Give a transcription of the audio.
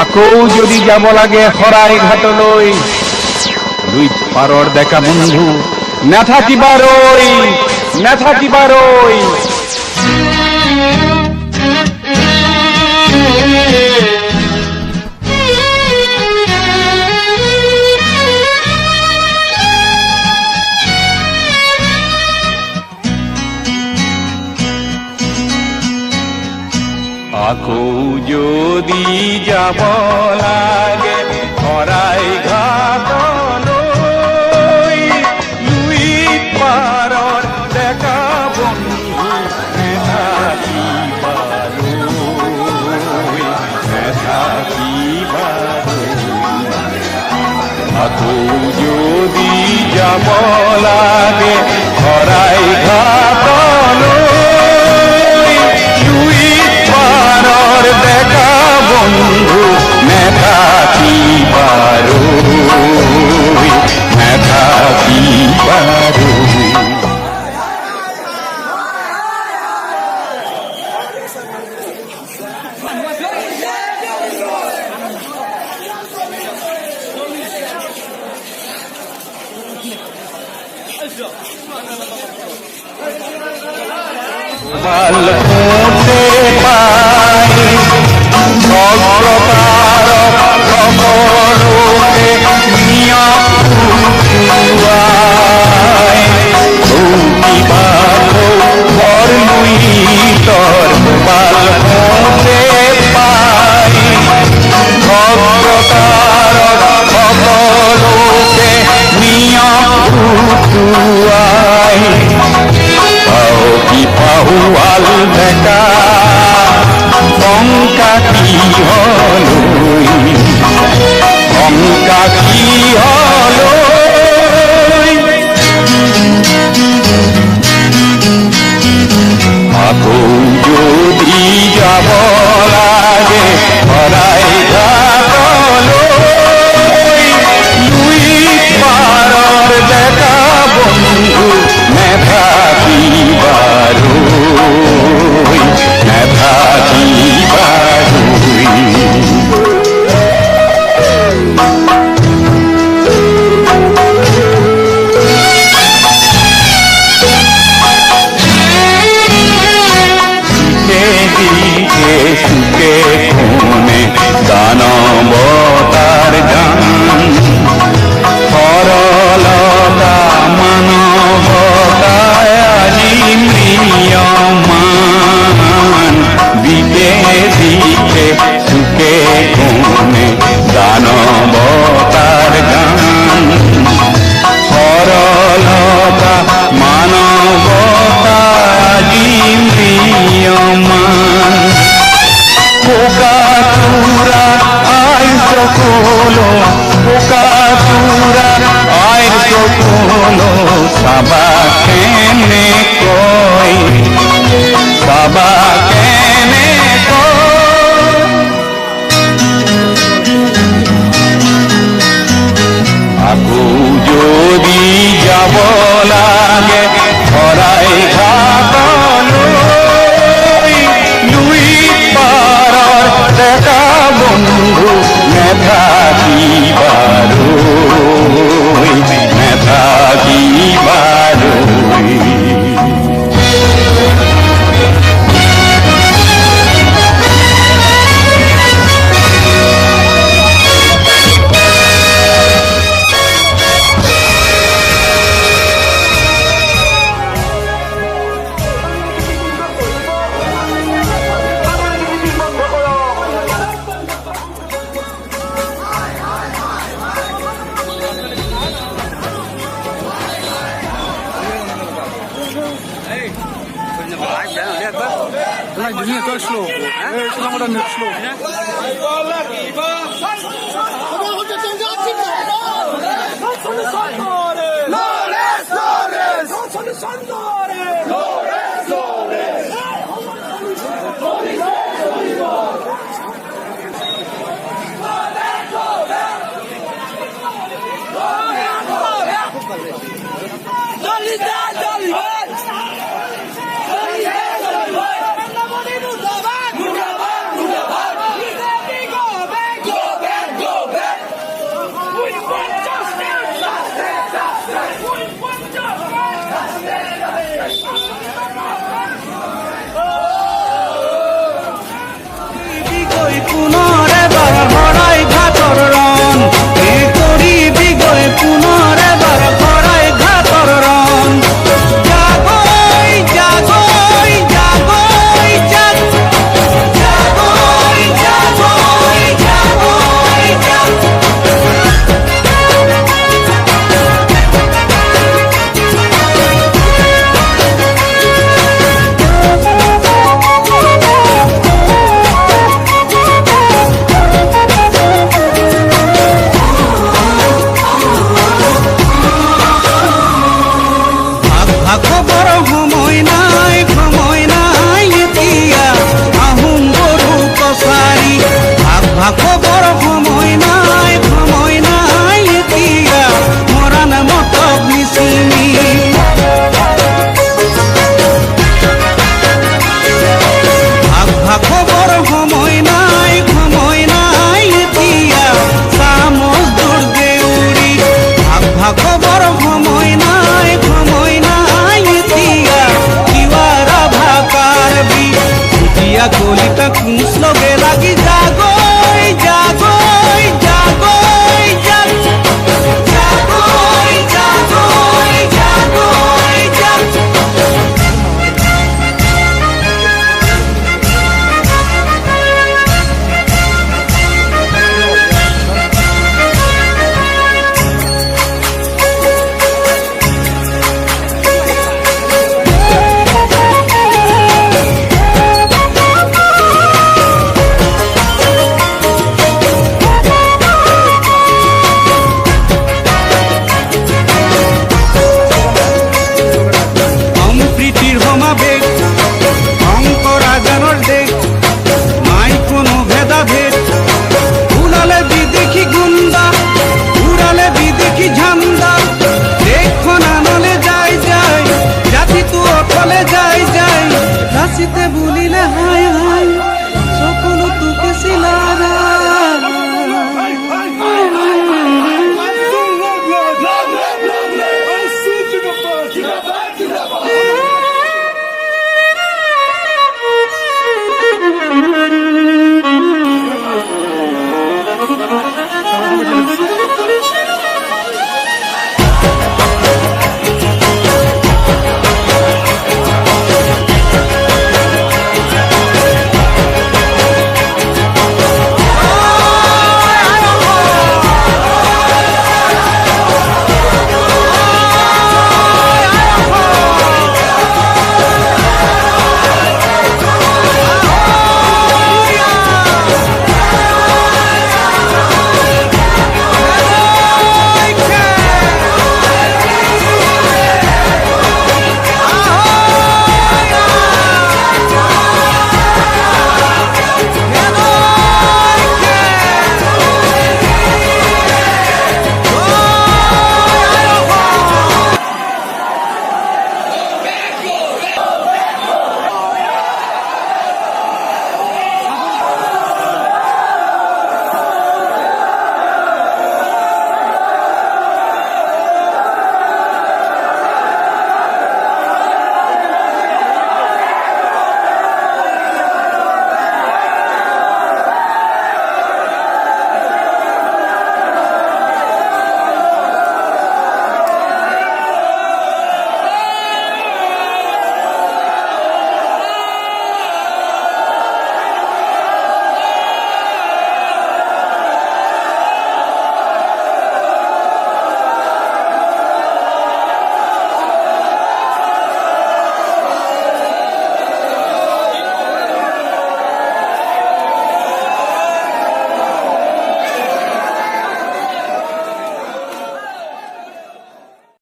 আকৌ যদি যাব লাগে শৰাই ঘাটলৈ, লুইত পাৰৰ ডেকা বন্ধু নাথাকিবাৰৈ, নাথাকিবাৰৈ। আকৌ যদি যাব লাগে শৰাই ঘাটলৈ, লুইত পাৰৰ ডেকা বন্ধু নাথাকিবাৰৈ, নাথাকিবাৰৈ। আকৌ যদি যাব লাগে শৰাই ঘাটলৈ, ডেকা বন্ধু নাথাকিবাৰৈ, নাথাকিবাৰৈ। বালকোতে পাই ভদ্ৰতাৰ সকলোকে নিয়ম ফুটুৱাই, ঘৰ লুইতৰ বালকোতে পাই ভদ্ৰতাৰ সকলোকে নিয়ম ফুটুৱাই, পাহুৱাল ডেকা শংকা কিহলৈ, শংকা কিহলৈ। আকৌ যদি যাব লাগে শৰাই ঘাটলৈ, লুইত পাৰৰ ডেকা বন্ধু নাথাকিবাৰৈ, নাথাকিবাৰৈ। সুখে কোণে দানৱতাৰ গান, সৰলতা মানৱতাই আজি ম্ৰিয়মান, দিশে দিশে সুখে কোণে দানৱতাৰ গান, সৰলতা মানৱতা আজি ম্ৰিয়মান। পোকাতুরা আই সকলো, পোকাতুরা আই সকলো, চাবা কেনে কয়, চাবা কেনে কয়। আকৌ যদি যাব লাগে শৰাই ঘাটলৈ, লুইত পাৰৰ ডেকা বন্ধু নাথাকিবাৰৈ, নাথাকিবাৰৈ। Niet te slow. Zolang we dan niet slow. Koch লগে লাগি যাগৈ